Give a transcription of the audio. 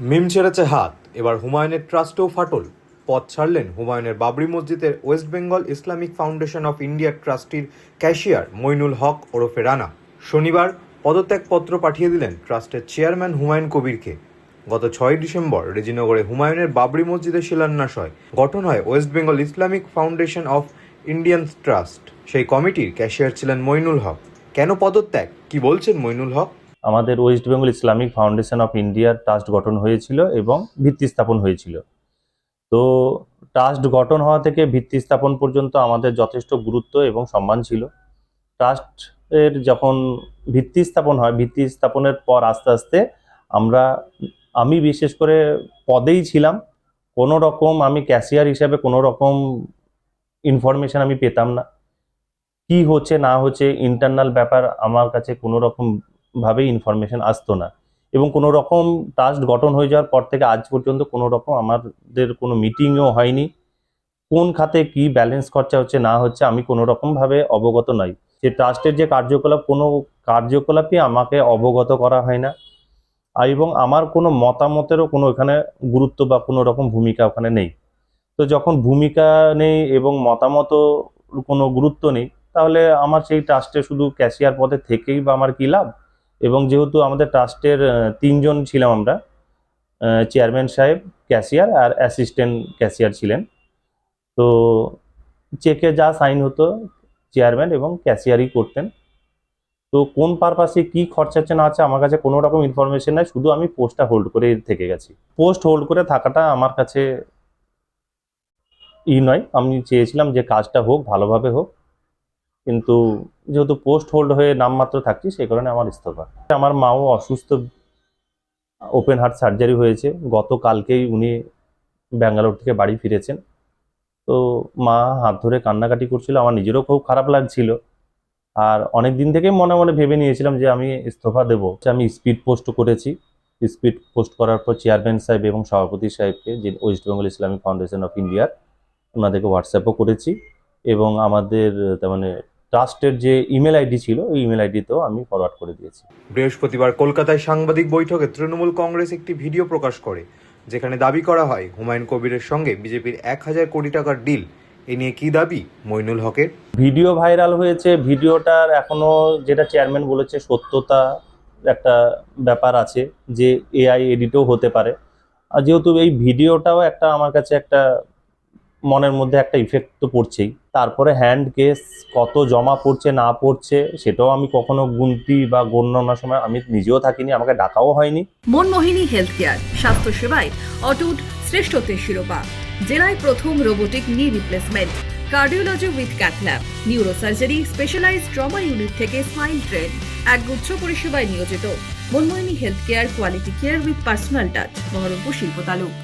মিম ছেড়েছে হাত, এবার হুমায়ুনের ট্রাস্টেও ফাটল। পদ ছাড়লেন হুমায়ুনের বাবরি মসজিদের West Bengal Islamic foundation of ইন্ডিয়ার ট্রাস্টির ক্যাশিয়ার মইনুল হক ওরফে রানা। শনিবার পদত্যাগপত্র পাঠিয়ে দিলেন ট্রাস্টের চেয়ারম্যান হুমায়ুন কবিরকে। গত 6 ডিসেম্বর রেজিনগরে হুমায়ুনের বাবরি মসজিদের শিলান্যাস হয়। গঠন হয় West Bengal Islamic foundation of Indian trust. সেই কমিটির ক্যাশিয়ার ছিলেন মইনুল হক। কেন পদত্যাগ, কি বলছেন মইনুল হক? আমাদের West Bengal Islamic foundation of ইন্ডিয়ার ট্রাস্ট গঠন হয়েছিল এবং ভিত্তি স্থাপন হয়েছিল। তো ট্রাস্ট গঠন হওয়া থেকে ভিত্তি স্থাপন পর্যন্ত আমাদের যথেষ্ট গুরুত্ব এবং সম্মান ছিল। ট্রাস্টের যখন ভিত্তি স্থাপন হয়, ভিত্তি স্থাপনের পর আস্তে আস্তে আমি বিশেষ করে পদেই ছিলাম। কোনো রকম আমি ক্যাশিয়ার হিসাবে কোনো রকম ইনফরমেশন আমি পেতাম না। কি হচ্ছে না হচ্ছে ইন্টারনাল ব্যাপার আমার কাছে কোনো রকম ভাবে ইনফরমেশন আসতো না। এবং কোনো রকম ট্রাস্ট গঠন হয়ে যাওয়ার পর থেকে আজ পর্যন্ত কোনো রকম আমাদের কোনো মিটিংও হয়নি। কোন খাতে কি ব্যালেন্স খরচা হচ্ছে না হচ্ছে আমি কোনো রকমভাবে অবগত নই। যে ট্রাস্টের যে কার্যকলাপ, কোনো কার্যকলাপই আমাকে অবগত করা হয় না। এবং আমার কোনো মতামতেরও কোনো এখানে গুরুত্ব বা কোনো রকম ভূমিকা ওখানে নেই। তো যখন ভূমিকা নেই এবং মতামতও কোনো গুরুত্ব নেই, তাহলে আমার সেই ট্রাস্টে শুধু ক্যাশিয়ার পদে থেকেই বা আমার কী লাভ? এবং যেহেতু আমাদের ট্রাস্টের 3 জন ছিলাম আমরা, চেয়ারম্যান সাহেব, ক্যাশিয়ার আর অ্যাসিস্ট্যান্ট ক্যাশিয়ার ছিলেন। তো চেকে যা সাইন হতো চেয়ারম্যান এবং ক্যাশিয়ারই করতেন। তো কোন পারপাসে কি খরচা হচ্ছে না হচ্ছে আমার কাছে কোনো রকম ইনফরমেশন নাই, শুধু আমি পোস্টটা হোল্ড করে থেকে গেছি। পোস্ট হোল্ড করে থাকাটা আমার কাছে নয়, আমি চেয়েছিলাম যে কাজটা হোক, ভালোভাবে হোক, কিন্তু যেহেতু পোস্ট হোল্ড হয়ে নামমাত্র থাকছি সেই কারণে আমার ইস্তফা। আমার মাও অসুস্থ, ওপেন হার্ট সার্জারি হয়েছে, গতকালকেই উনি ব্যাঙ্গালোর থেকে বাড়ি ফিরেছেন। তো মা হাত ধরে কান্নাকাটি করছিল, আমার নিজেরও খুব খারাপ লাগছিল। আর অনেক দিন থেকেই মনে মনে ভেবে নিয়েছিলাম যে আমি ইস্তফা দেবো। আমি স্পিড পোস্ট করেছি। স্পিড পোস্ট করার পর চেয়ারম্যান সাহেব এবং সভাপতি সাহেবকে, যে West Bengal Islamic foundation of ইন্ডিয়ার, ওনাদেরকে হোয়াটসঅ্যাপও করেছি। এবং আমাদের মানে ট্রাস্টের যে ইমেল আইডি ছিল ওই ইমেল আইডিতেও আমি ফরওয়ার্ড করে দিয়েছি। বৃহস্পতিবার কলকাতায় সাংবাদিক বৈঠকে তৃণমূল কংগ্রেস একটি ভিডিও প্রকাশ করে, যেখানে দাবি করা হয় হুমায়ুন কবিরের সঙ্গে বিজেপির 1000 কোটি টাকার ডিল। এ নিয়ে কি দাবি মইনুল হকের? ভিডিও ভাইরাল হয়েছে, ভিডিওটার এখনো যেটা চেয়ারম্যান বলেছে সত্যতা একটা ব্যাপার আছে, যে এআই এডিটও হতে পারে। আর যেহেতু এই ভিডিওটাও একটা আমার কাছে একটা মনের মধ্যে একটা ইফেক্ট তো পড়ছেই। তারপরে হ্যান্ড কেস কত জমা পড়ছে না পড়ছে সেটাও আমি কখনো গুনতি বা গণনার সময় আমি নিজেও থাকিনি, আমাকে ডাকাও হয়নি। মনমোহিনী হেলথ কেয়ার, স্বাস্থ্য সেবায় অটুট শ্রেষ্ঠত্বের শিরোপা। জেলায় প্রথম robotic knee replacement, cardiology with cath lab, neurosurgery, specialised trauma unit থেকে স্পাইন ট্রেন, একগুচ্ছ পরিষেবায় নিয়োজিত। Manmohini health care, quality care with personal touch, Baharampur শিল্প তালুক।